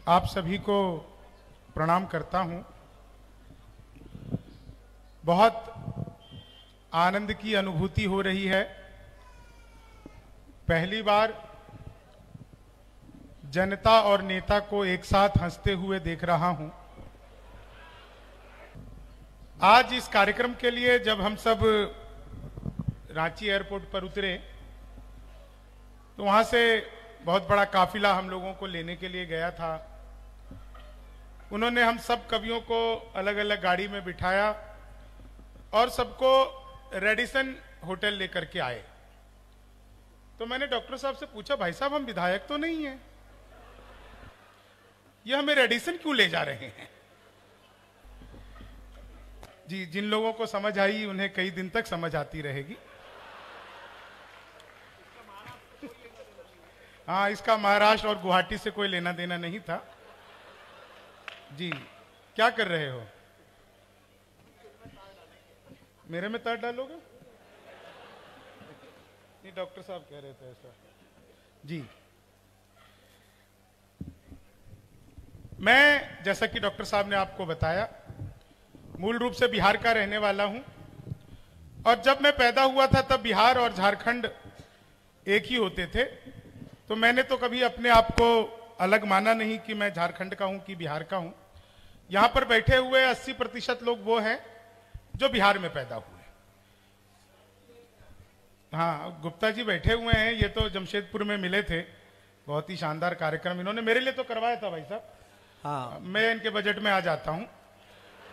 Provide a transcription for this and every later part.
आप सभी को प्रणाम करता हूं। बहुत आनंद की अनुभूति हो रही है। पहली बार जनता और नेता को एक साथ हंसते हुए देख रहा हूं। आज इस कार्यक्रम के लिए जब हम सब रांची एयरपोर्ट पर उतरे तो वहां से बहुत बड़ा काफिला हम लोगों को लेने के लिए गया था। उन्होंने हम सब कवियों को अलग अलग गाड़ी में बिठाया और सबको रेडिसन होटल लेकर के आए। तो मैंने डॉक्टर साहब से पूछा, भाई साहब हम विधायक तो नहीं हैं, ये हमें रेडिसन क्यों ले जा रहे हैं? जी, जिन लोगों को समझ आई उन्हें कई दिन तक समझ आती रहेगी। हाँ, इसका महाराष्ट्र और गुवाहाटी से कोई लेना देना नहीं था। जी, क्या कर रहे हो? मेरे में तार डालोगे? नहीं, डॉक्टर साहब कह रहे थे ऐसा। जी, मैं जैसा कि डॉक्टर साहब ने आपको बताया, मूल रूप से बिहार का रहने वाला हूं और जब मैं पैदा हुआ था तब बिहार और झारखंड एक ही होते थे। तो मैंने तो कभी अपने आप को अलग माना नहीं कि मैं झारखंड का हूं कि बिहार का हूं। यहां पर बैठे हुए 80% लोग वो हैं जो बिहार में पैदा हुए। हाँ, गुप्ता जी बैठे हुए हैं, ये तो जमशेदपुर में मिले थे। बहुत ही शानदार कार्यक्रम इन्होंने मेरे लिए तो करवाया था भाई साहब। हाँ, मैं इनके बजट में आ जाता हूं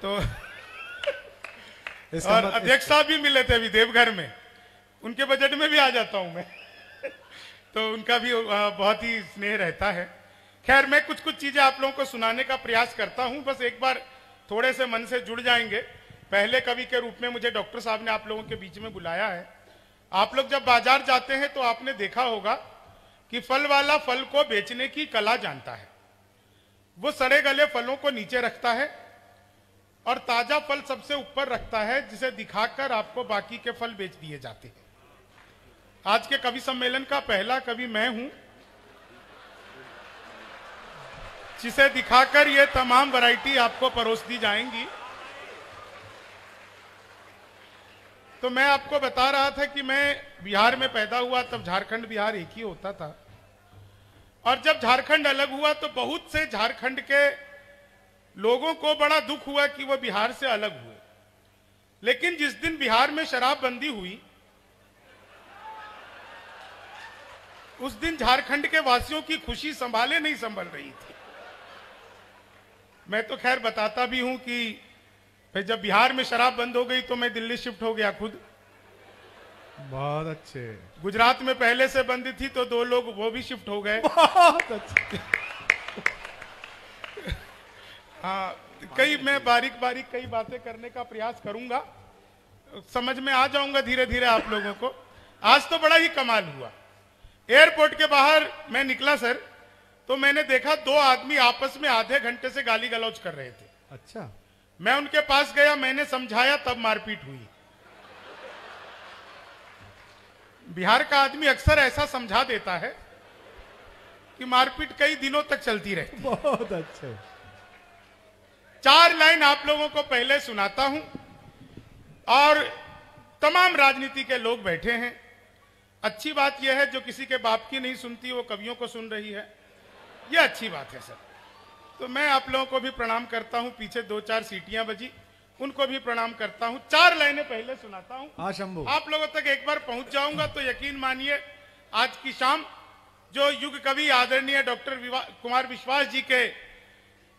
तो और अध्यक्ष साहब भी मिले थे अभी देवघर में, उनके बजट में भी आ जाता हूं मैं तो उनका भी बहुत ही स्नेह रहता है। खैर, मैं कुछ कुछ चीजें आप लोगों को सुनाने का प्रयास करता हूं, बस एक बार थोड़े से मन से जुड़ जाएंगे। पहले कवि के रूप में मुझे डॉक्टर साहब ने आप लोगों के बीच में बुलाया है। आप लोग जब बाजार जाते हैं तो आपने देखा होगा कि फल वाला फल को बेचने की कला जानता है। वो सड़े गले फलों को नीचे रखता है और ताजा फल सबसे ऊपर रखता है, जिसे दिखाकर आपको बाकी के फल बेच दिए जाते हैं। आज के कवि सम्मेलन का पहला कवि मैं हूं, जिसे दिखाकर ये तमाम वैरायटी आपको परोस दी जाएंगी। तो मैं आपको बता रहा था कि मैं बिहार में पैदा हुआ, तब झारखंड बिहार एक ही होता था और जब झारखंड अलग हुआ तो बहुत से झारखंड के लोगों को बड़ा दुख हुआ कि वो बिहार से अलग हुए। लेकिन जिस दिन बिहार में शराबबंदी हुई उस दिन झारखंड के वासियों की खुशी संभाले नहीं संभल रही थी। मैं तो खैर बताता भी हूं कि फिर जब बिहार में शराब बंद हो गई तो मैं दिल्ली शिफ्ट हो गया खुद। बहुत अच्छे। गुजरात में पहले से बंद थी तो 2 लोग वो भी शिफ्ट हो गए। बहुत अच्छे। हाँ, मैं बारीक बारीक कई बातें करने का प्रयास करूंगा, समझ में आ जाऊंगा धीरे धीरे आप लोगों को। आज तो बड़ा ही कमाल हुआ। एयरपोर्ट के बाहर मैं निकला सर, तो मैंने देखा 2 आदमी आपस में आधे घंटे से गाली गलौज कर रहे थे। अच्छा। मैं उनके पास गया, मैंने समझाया, तब मारपीट हुई। बिहार का आदमी अक्सर ऐसा समझा देता है कि मारपीट कई दिनों तक चलती रहती। बहुत अच्छे। 4 लाइन आप लोगों को पहले सुनाता हूं और तमाम राजनीति के लोग बैठे हैं। अच्छी बात यह है जो किसी के बाप की नहीं सुनती वो कवियों को सुन रही है, यह अच्छी बात है सर। तो मैं आप लोगों को भी प्रणाम करता हूं। पीछे 2-4 सीटियां बजी, उनको भी प्रणाम करता हूं। 4 लाइनें पहले सुनाता हूं। हाँ शंभू, आप लोगों तक एक बार पहुंच जाऊंगा तो यकीन मानिए आज की शाम जो युग कवि आदरणीय डॉक्टर कुमार विश्वास जी के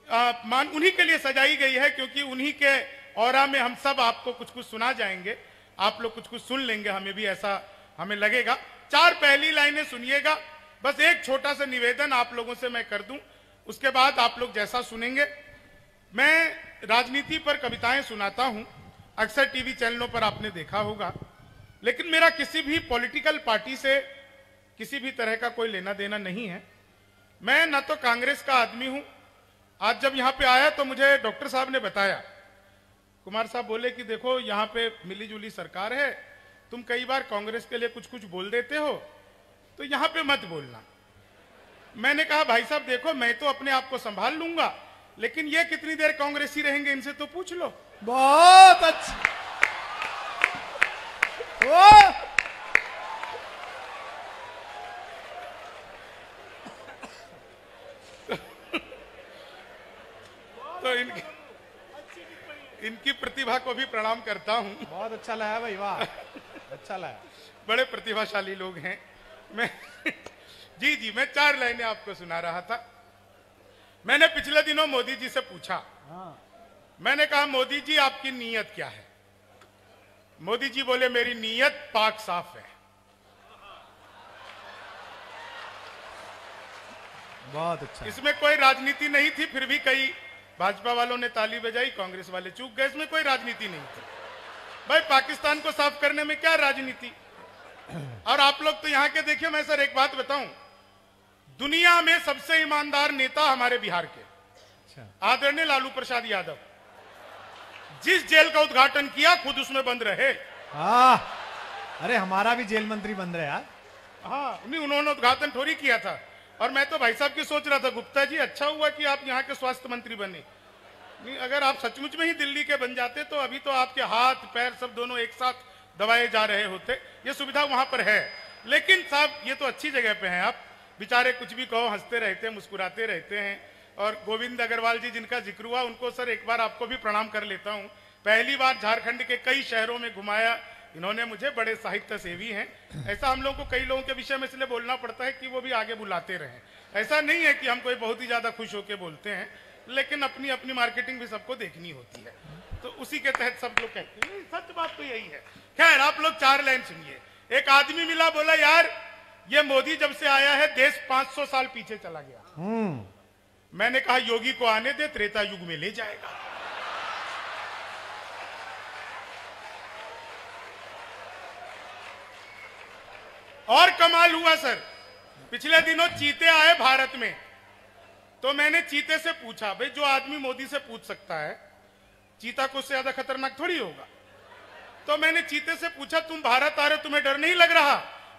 उन्हीं के लिए सजाई गई है, क्योंकि उन्हीं के ऑरा में हम सब आपको कुछ कुछ सुना जाएंगे। आप लोग कुछ कुछ सुन लेंगे, हमें भी ऐसा हमें लगेगा। 4 पहली लाइनें सुनिएगा। बस एक छोटा सा निवेदन आप लोगों से मैं कर दूं, उसके बाद आप लोग जैसा सुनेंगे। मैं राजनीति पर कविताएं सुनाता हूं, अक्सर टीवी चैनलों पर आपने देखा होगा, लेकिन मेरा किसी भी पॉलिटिकल पार्टी से किसी भी तरह का कोई लेना देना नहीं है। मैं न तो कांग्रेस का आदमी हूं। आज जब यहां पे आया तो मुझे डॉक्टर साहब ने बताया, कुमार साहब बोले कि देखो यहां पे मिली जुली सरकार है, तुम कई बार कांग्रेस के लिए कुछ कुछ बोल देते हो, तो यहां पे मत बोलना। मैंने कहा भाई साहब देखो मैं तो अपने आप को संभाल लूंगा, लेकिन ये कितनी देर कांग्रेसी रहेंगे इनसे तो पूछ लो। बहुत अच्छा। ओ तो इनकी प्रतिभा को भी प्रणाम करता हूं। बहुत अच्छा लगा भाई, वाह अच्छा लगा। बड़े प्रतिभाशाली लोग हैं। मैं जी मैं 4 लाइनें आपको सुना रहा था। मैंने पिछले दिनों मोदी जी से पूछा, मैंने कहा मोदी जी आपकी नीयत क्या है? मोदी जी बोले मेरी नीयत पाक साफ है। बहुत अच्छा। इसमें कोई राजनीति नहीं थी, फिर भी कई भाजपा वालों ने ताली बजाई, कांग्रेस वाले चूक गए। इसमें कोई राजनीति नहीं थी भाई। पाकिस्तान को साफ करने में क्या राजनीति? और आप लोग तो यहां के देखिए, मैं सर एक बात बताऊं, दुनिया में सबसे ईमानदार नेता हमारे बिहार के आदरणीय लालू प्रसाद यादव, जिस जेल का उद्घाटन किया खुद उसमें बंद रहे। अरे हमारा भी जेल मंत्री बन रहे यार। हाँ नहीं, उन्होंने उद्घाटन थोड़ी किया था। और मैं तो भाई साहब की सोच रहा था, गुप्ता जी अच्छा हुआ कि आप यहाँ के स्वास्थ्य मंत्री बने। नहीं, अगर आप सचमुच में ही दिल्ली के बन जाते तो अभी तो आपके हाथ पैर सब दोनों एक साथ दबाए जा रहे होते। ये सुविधा वहां पर है। लेकिन साहब ये तो अच्छी जगह पे हैं आप, बेचारे कुछ भी कहो हंसते रहते हैं, मुस्कुराते रहते हैं। और गोविंद अग्रवाल जी जिनका जिक्र हुआ, उनको सर एक बार आपको भी प्रणाम कर लेता हूँ। पहली बार झारखंड के कई शहरों में घुमाया इन्होंने मुझे, बड़े साहित्य सेवी हैं। ऐसा हम लोगों को कई लोगों के विषय में इसलिए बोलना पड़ता है कि वो भी आगे बुलाते रहें। ऐसा नहीं है कि हम कोई बहुत ही ज्यादा खुश होकर बोलते हैं, लेकिन अपनी अपनी मार्केटिंग भी सबको देखनी होती है, तो उसी के तहत सब लोग कहते हैं। सच बात तो यही है। खैर आप लोग 4 लाइन सुनिए। एक आदमी मिला, बोला यार ये मोदी जब से आया है देश 500 साल पीछे चला गया। मैंने कहा योगी को आने दे, त्रेता युग में ले जाएगा। और कमाल हुआ सर, पिछले दिनों चीते आए भारत में, तो मैंने चीते से पूछा भाई जो आदमी मोदी से पूछ सकता है, चीता को उससे ज्यादा खतरनाक थोड़ी होगा। तो मैंने चीते से पूछा तुम भारत आ रहे हो, तुम्हें डर नहीं लग रहा?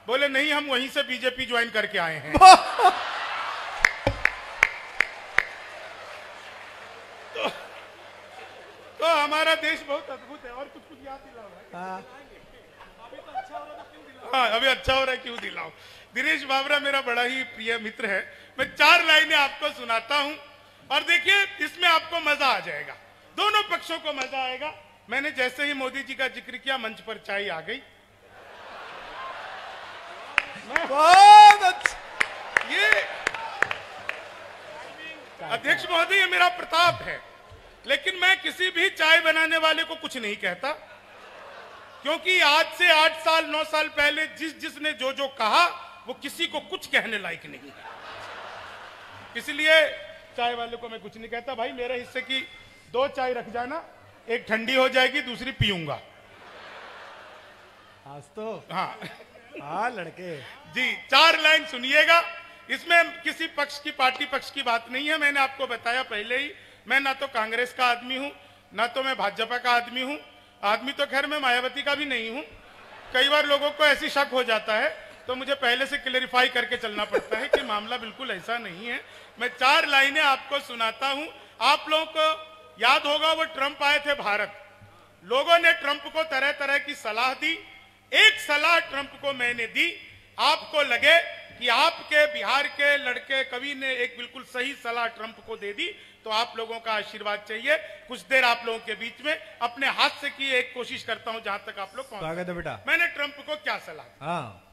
बोले नहीं, हम वहीं से बीजेपी ज्वाइन करके आए हैं। तो हमारा देश बहुत अद्भुत है। और कुछ याद दिलाओ भाई। हाँ अभी अच्छा हो रहा है, क्यों दिलाओ। दिनेश बाबरा मेरा बड़ा ही प्रिय मित्र है। मैं 4 लाइनें आपको सुनाता हूं और देखिए इसमें आपको मजा आ जाएगा, दोनों पक्षों को मजा आएगा। मैंने जैसे ही मोदी जी का जिक्र किया मंच पर चाय आ गई। बहुत अच्छा। ये अध्यक्ष महोदय ये मेरा प्रताप है, लेकिन मैं किसी भी चाय बनाने वाले को कुछ नहीं कहता, क्योंकि आज से 8 साल 9 साल पहले जिसने जो कहा वो किसी को कुछ कहने लायक नहीं है। इसलिए चाय वाले को मैं कुछ नहीं कहता। भाई मेरे हिस्से की 2 चाय रख जाना, एक ठंडी हो जाएगी, दूसरी पीऊंगा। आज तो हाँ लड़के जी 4 लाइन सुनिएगा। इसमें किसी पक्ष की पार्टी पक्ष की बात नहीं है। मैंने आपको बताया पहले ही, मैं ना तो कांग्रेस का आदमी हूं, ना तो मैं भाजपा का आदमी हूं। आदमी तो खैर मैं मायावती का भी नहीं हूं। कई बार लोगों को ऐसी शक हो जाता है, तो मुझे पहले से क्लेरिफाई करके चलना पड़ता है कि मामला बिल्कुल ऐसा नहीं है। मैं 4 लाइनें आपको सुनाता हूं। आप लोगों को याद होगा वो ट्रंप आए थे भारत, लोगों ने ट्रंप को तरह तरह की सलाह दी। एक सलाह ट्रंप को मैंने दी, आपको लगे कि आपके बिहार के लड़के कवि ने एक बिल्कुल सही सलाह ट्रंप को दे दी, तो आप लोगों का आशीर्वाद चाहिए। कुछ देर आप लोगों के बीच में अपने हाथ से की एक कोशिश करता हूं जहां तक आप लोग स्वागत है बेटा। मैंने ट्रंप को क्या सलाह दी? हाँ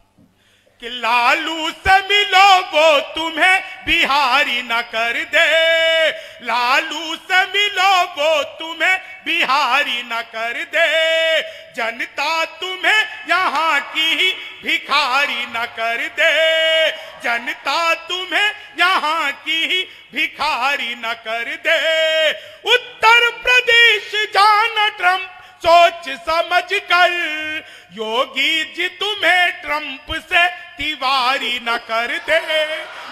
कि लालू से मिलो वो तुम्हें बिहारी न कर दे, लालू से मिलो वो तुम्हें बिहारी न कर दे, जनता तुम्हें यहाँ की भिखारी न कर दे, जनता तुम्हें यहाँ की भिखारी न कर दे। उत्तर प्रदेश जाना ट्रंप सोच समझ कर, योगी जी तुम्हें ट्रंप से तिवारी न कर दे,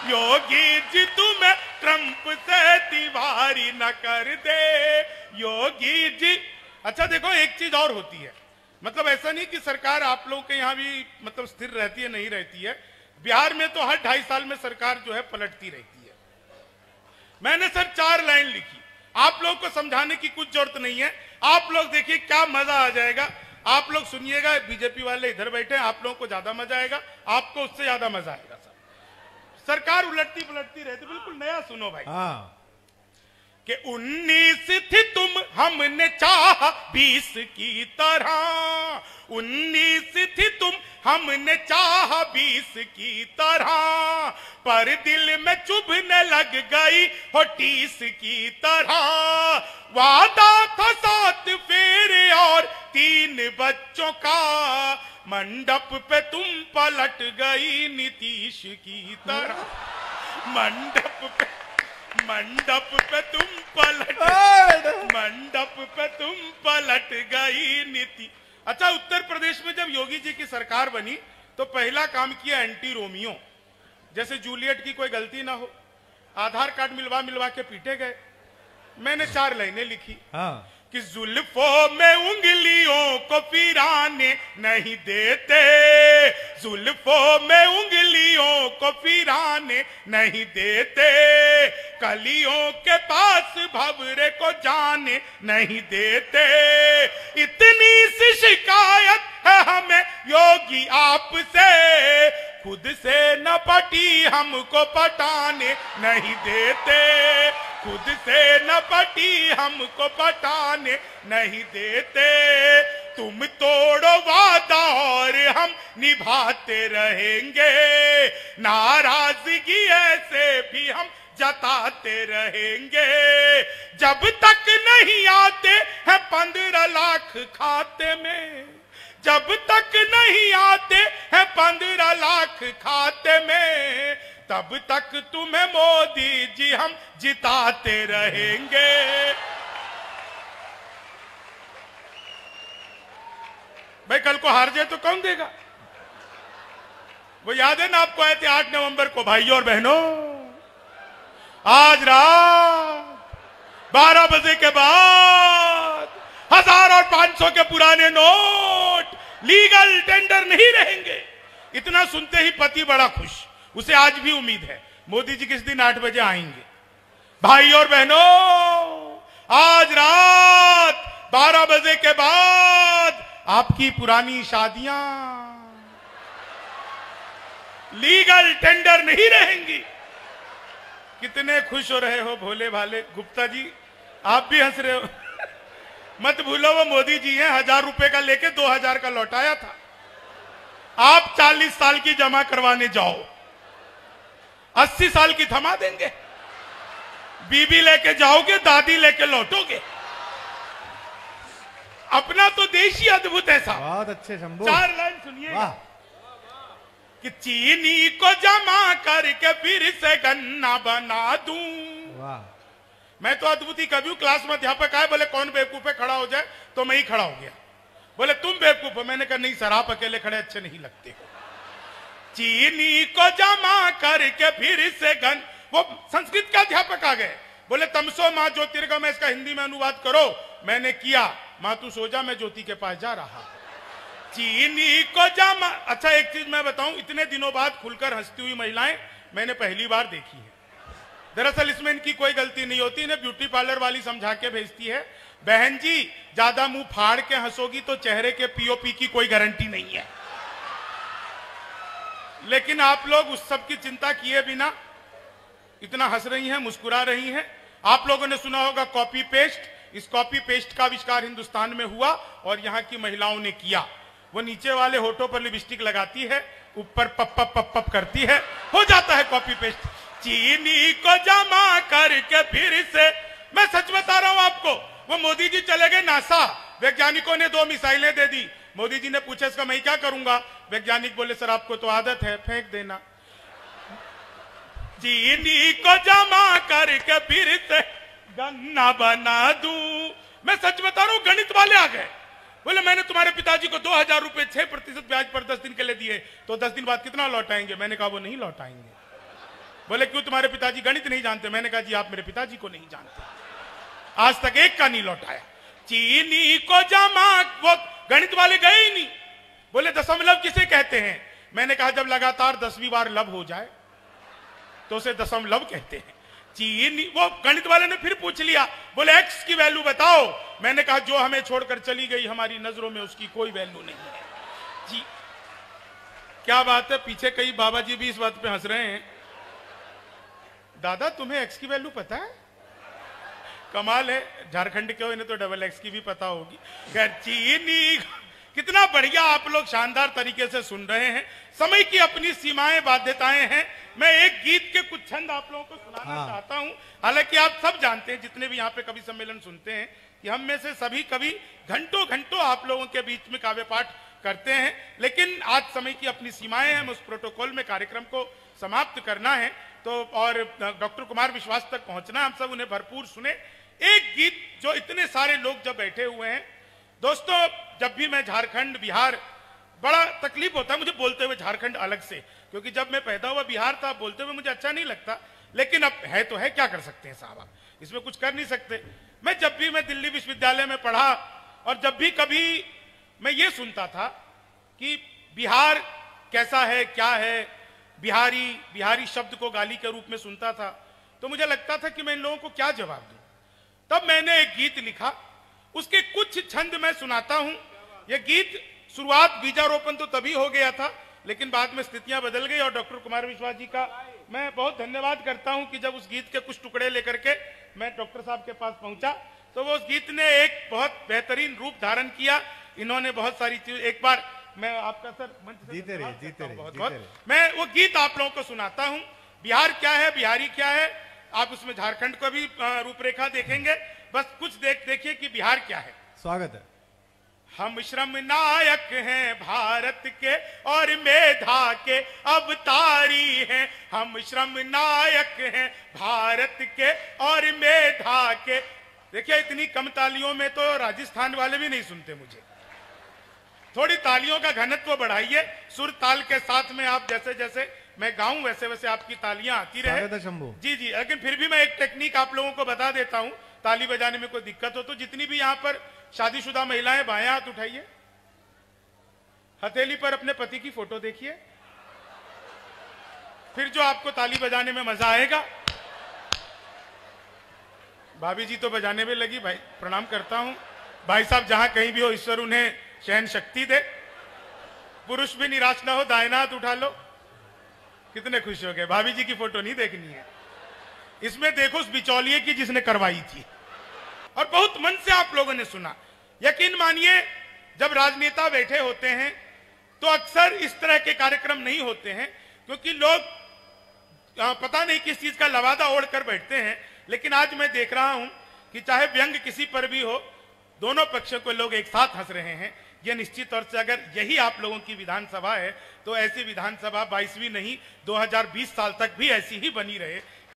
योगी जी तुम्हें ट्रंप से तिवारी न कर दे, योगी जी। अच्छा देखो एक चीज और होती है, मतलब ऐसा नहीं कि सरकार आप लोगों के यहाँ भी मतलब स्थिर रहती है नहीं रहती है। बिहार में तो हर 2.5 साल में सरकार जो है पलटती रहती है। मैंने सर 4 लाइन लिखी, आप लोग को समझाने की कुछ जरूरत नहीं है। आप लोग देखिए क्या मजा आ जाएगा, आप लोग सुनिएगा। बीजेपी वाले इधर बैठे हैं, आप लोगों को ज्यादा मजा आएगा, आपको उससे ज्यादा मजा आएगा। सर सरकार उलटती पलटती रहती, बिल्कुल नया सुनो भाई। हाँ कि 19 थी तुम, हमने चाहा 20 की तरह। 19 थी तुम, हमने चाहा 20 की तरह, पर दिल में चुभने लग गई हो 30 की तरह। वादा था 7 फेरे और 3 बच्चों का, मंडप पे तुम पलट गई नीतीश की तरह। मंडप पे तुम पलट गई नीति। अच्छा, उत्तर प्रदेश में जब योगी जी की सरकार बनी तो पहला काम किया एंटी रोमियो, जैसे जूलियट की कोई गलती ना हो, आधार कार्ड मिलवा के पीटे गए। मैंने 4 लाइनें लिखी। हाँ कि जुल्फों में उंगलियों को फिराने नहीं देते, जुल्फों में उंगलियों को फिराने नहीं देते, कलियों के पास भंवरे को जाने नहीं देते। इतनी सी शिकायत है हमें योगी आपसे, खुद से न पटी हमको पटाने नहीं देते, खुद से न पटी हमको पटाने नहीं देते। तुम तोड़ो वादा और हम निभाते रहेंगे, नाराजगी ऐसे भी हम जताते रहेंगे। जब तक नहीं आते हैं 15 लाख खाते में, जब तक नहीं आते हैं 15 लाख खाते में, तब तक तुम्हें मोदी जी हम जिताते रहेंगे। भाई कल को हार जाए तो कौन देगा? वो याद है ना आपको, आए थे 8 नवंबर को। भाइयों और बहनों, आज रात 12 बजे के बाद 1000 और 500 के पुराने नोट लीगल टेंडर नहीं रहेंगे। इतना सुनते ही पति बड़ा खुश, उसे आज भी उम्मीद है मोदी जी किस दिन 8 बजे आएंगे। भाई और बहनों, आज रात 12 बजे के बाद आपकी पुरानी शादियां लीगल टेंडर नहीं रहेंगी। कितने खुश हो रहे हो भोले भाले। गुप्ता जी आप भी हंस रहे हो। मत भूलो वो मोदी जी हैं, 1000 रुपए का लेके 2000 का लौटाया था। आप 40 साल की जमा करवाने जाओ, 80 साल की थमा देंगे। बीबी लेके जाओगे, दादी लेके लौटोगे। अपना तो देश ही अद्भुत है साहब। बहुत अच्छे शंभू। 4 लाइन सुनिएगा कि चीनी को जमा करके फिर से गन्ना बना दूं। वाह, मैं तो अद्भुत ही कभी हूं। क्लास में अध्यापक आए, बोले कौन बेवकूफ है, खड़ा हो जाए, तो मैं ही खड़ा हो गया। बोले तुम बेवकूफ हो। मैंने कहा नहीं सर, आप अकेले खड़े अच्छे नहीं लगते हो। चीनी को जमा करके फिर से गन, वो संस्कृत का अध्यापक आ गए, बोले तमसो माँ ज्योतिर्गमय, इसका हिंदी में अनुवाद करो। मैंने किया, माँ तू सो जा, मैं ज्योति के पास जा रहा। चीनी को जमा। अच्छा एक चीज मैं बताऊं, इतने दिनों बाद खुलकर हंसती हुई महिलाएं मैंने पहली बार देखी है। दरअसल इसमें इनकी कोई गलती नहीं होती, इन्हें ब्यूटी पार्लर वाली समझा के भेजती है। बहन जी ज्यादा मुंह फाड़ के हंसोगी तो चेहरे के पीओपी की कोई गारंटी नहीं है। लेकिन आप लोग उस सब की चिंता किए बिना इतना हंस रही हैं, मुस्कुरा रही हैं। आप लोगों ने सुना होगा कॉपी पेस्ट। इस कॉपी पेस्ट का आविष्कार हिंदुस्तान में हुआ और यहाँ की महिलाओं ने किया। वो नीचे वाले होठों पर लिपस्टिक लगाती है, ऊपर पप पप पप पप करती है, हो जाता है कॉपी पेस्ट। चीनी को जमा करके फिर से, मैं सच बता रहा हूं आपको, वो मोदी जी चले गए नासा, वैज्ञानिकों ने 2 मिसाइलें दे दी। मोदी जी ने पूछा इसका मैं क्या करूंगा? वैज्ञानिक बोले सर आपको तो आदत है, फेंक देना। चीनी को जमा करके फिर से गन्ना बना दूं। मैं सच बता रहा हूं, गणित वाले आ गए, बोले मैंने तुम्हारे पिताजी को 2000 रुपए 6% ब्याज पर 10 दिन के लिए दिए, तो 10 दिन बाद कितना लौटाएंगे? मैंने कहा वो नहीं लौटाएंगे। बोले क्यों, तुम्हारे पिताजी गणित नहीं जानते? मैंने कहा जी आप मेरे पिताजी को नहीं जानते, आज तक एक का नहीं लौटाया। चीनी को जमा, वो गणित वाले गए ही नहीं। बोले दशमलव किसे कहते हैं? मैंने कहा जब लगातार 10वीं बार लब हो जाए तो उसे दशमलव कहते हैं। चीनी, वो गणित वाले ने फिर पूछ लिया, बोले एक्स की वैल्यू बताओ। मैंने कहा जो हमें छोड़कर चली गई हमारी नजरों में उसकी कोई वैल्यू नहीं है। जी क्या बात है, पीछे कई बाबा जी भी इस बात पे हंस रहे हैं। दादा तुम्हें एक्स की वैल्यू पता है? कमाल है, झारखंड के हो, इन्हें तो डबल एक्स की भी पता होगी। खैर चीनी, कितना बढ़िया आप लोग शानदार तरीके से सुन रहे हैं। समय की अपनी सीमाएं बाध्यताएं हैं। मैं एक गीत के कुछ छंद आप लोगों को सुनाना चाहता हूं। हालांकि आप सब जानते हैं, जितने भी यहाँ पे कवि सम्मेलन सुनते हैं, कि हम में से सभी कवि घंटों घंटों आप लोगों के बीच में काव्य पाठ करते हैं, लेकिन आज समय की अपनी सीमाएं हैं। उस प्रोटोकॉल में कार्यक्रम को समाप्त करना है तो, और डॉक्टर कुमार विश्वास तक पहुंचना, हम सब उन्हें भरपूर सुने। एक गीत जो इतने सारे लोग जब बैठे हुए हैं, दोस्तों जब भी मैं झारखंड बिहार, बड़ा तकलीफ होता है मुझे बोलते हुए झारखंड अलग से, क्योंकि जब मैं पैदा हुआ बिहार था, बोलते हुए मुझे अच्छा नहीं लगता, लेकिन अब है तो है, क्या कर सकते हैं साहब, आप इसमें कुछ कर नहीं सकते। मैं जब भी मैं दिल्ली विश्वविद्यालय में पढ़ा और जब भी कभी मैं ये सुनता था कि बिहार कैसा है, क्या है, बिहारी शब्द को गाली के रूप में सुनता था, तो मुझे लगता था कि मैं इन लोगों को क्या जवाब दूं। तब मैंने एक गीत लिखा, उसके कुछ छंद मैं सुनाता हूं। यह गीत शुरुआत बीजारोपण तो तभी हो गया था, लेकिन बाद में स्थितियां बदल गई और डॉक्टर कुमार विश्वास जी का मैं बहुत धन्यवाद करता हूं कि जब उस गीत के कुछ टुकड़े लेकर के मैं डॉक्टर साहब के पास पहुंचा तो वो उस गीत ने एक बहुत बेहतरीन रूप धारण किया। इन्होंने बहुत सारी चीज, एक बार मैं आपका सर मंच से जीते रहे बहुत मैं वो गीत आप लोगों को सुनाता हूं। बिहार क्या है, बिहारी क्या है, आप उसमें झारखंड को भी रूपरेखा देखेंगे। बस कुछ देखिए कि बिहार क्या है। स्वागत है। हम श्रम नायक हैं भारत के और मेधा के अवतारी हैं। हम श्रम नायक हैं भारत के और मेधा के। देखिए इतनी कम तालियों में तो राजस्थान वाले भी नहीं सुनते मुझे। थोड़ी तालियों का घनत्व बढ़ाइए, सुर ताल के साथ में आप जैसे जैसे मैं गाऊं वैसे वैसे आपकी तालियां आती रहे। शंभू जी जी, लेकिन फिर भी मैं एक टेक्निक आप लोगों को बता देता हूं, ताली बजाने में कोई दिक्कत हो तो जितनी भी यहां पर शादीशुदा महिलाएं बाएं हाथ उठाइए, हथेली पर अपने पति की फोटो देखिए, फिर जो आपको ताली बजाने में मजा आएगा। भाभी जी तो बजाने में लगी, भाई प्रणाम करता हूं। भाई साहब जहां कहीं भी हो ईश्वर उन्हें सहन शक्ति दे। पुरुष भी निराश ना हो, दाहिना हाथ उठा लो। कितने खुश हो गए। भाभी जी की फोटो नहीं देखनी है, इसमें देखो उस बिचौलिए की जिसने करवाई थी। और बहुत मन से आप लोगों ने सुना। यकीन मानिए जब राजनेता बैठे होते हैं तो अक्सर इस तरह के कार्यक्रम नहीं होते हैं, क्योंकि लोग पता नहीं किस चीज का लवादा ओढ़ कर बैठते हैं। लेकिन आज मैं देख रहा हूं कि चाहे व्यंग किसी पर भी हो, दोनों पक्षों को लोग एक साथ हंस रहे हैं। यह निश्चित तौर से अगर यही आप लोगों की विधानसभा है तो ऐसी विधानसभा 22वीं नहीं 2020 साल तक भी ऐसी ही बनी रहे।